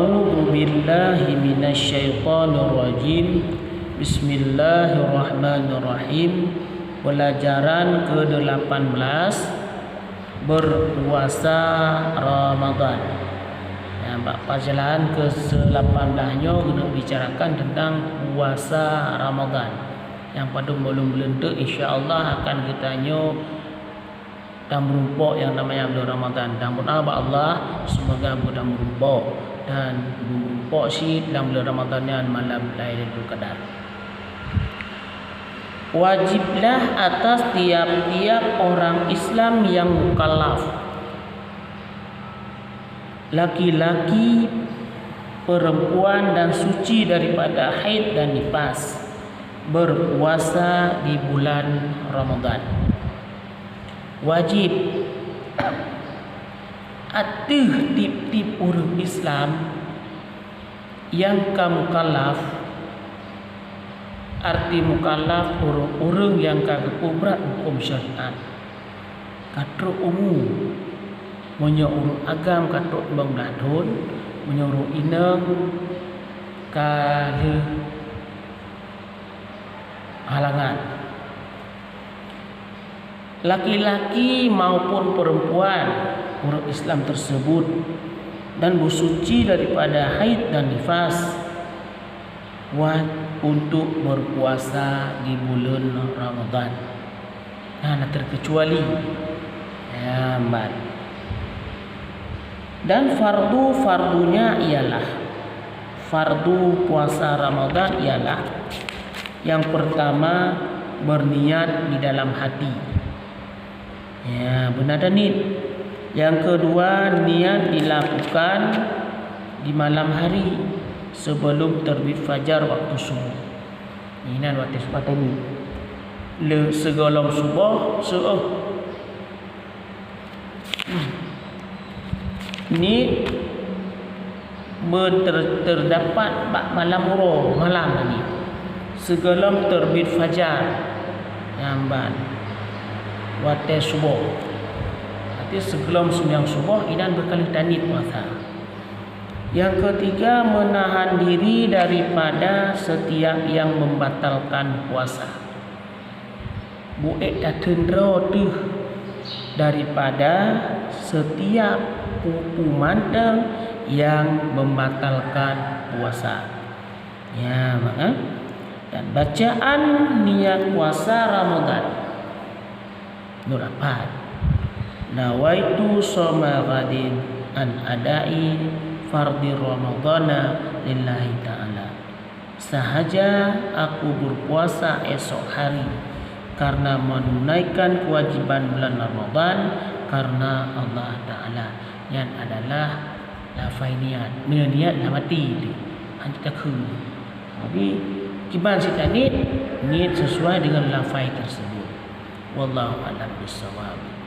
A'udzu billahi minasyaitonir rajim. Bismillahirrahmanirrahim. Pelajaran ke-18, berpuasa Ramadan. Pelajaran ke-18-nya kita bicarakan tentang puasa Ramadan. Yang pada belum tu insya-Allah akan kita nyo dan merumpok yang namanya bulan Ramadan. Dan berdoa Allah semoga kita merumpok dan merumpok sih dalam bulan Ramadan yang malam Lailatul Qadar. Wajiblah atas tiap-tiap orang Islam yang mukallaf, laki-laki, perempuan dan suci daripada haid dan nifas, berpuasa di bulan Ramadan. Wajib atas tip-tip orang Islam yang mukallaf. Arti mukallaf orang-orang yang kagak berat hukum syariat. Kata umum menyuruh agam kata bang dadon, menyuruh inang kali halangan. Laki-laki maupun perempuan orang Islam tersebut dan bersuci daripada haid dan nifas untuk berpuasa di bulan Ramadan. Nah, terkecuali ya, mbak. Dan fardunya ialah fardu puasa Ramadan ialah yang pertama berniat di dalam hati. Ya, benar dan niat. Yang kedua, niat dilakukan di malam hari sebelum terbit fajar waktu subuh. Ini waktu sepatah ini. Le segolam subuh Ini terdapat malam uro malam ini. Segolam terbit fajar. Namban. Waktu subuh. Arti sebelum sembahyang subuh inan berkali tanit puasa. Yang ketiga, menahan diri daripada setiap yang membatalkan puasa. Buek datendra tuh daripada setiap hukuman yang membatalkan puasa. Ya, maka dan bacaan niat puasa Ramadan. Nur 4. Nawaitu shoma ghadin an adai fardhi Ramadana lillahi ta'ala. Sahaja aku berpuasa esok hari karena menunaikan kewajiban bulan Ramadan karena Allah Ta'ala. Yang adalah lafai niat. Bila niat dah mati itu kita ke. Jadi kiban kita niat sesuai dengan lafai tersebut. Wallahu a'lam bishawab.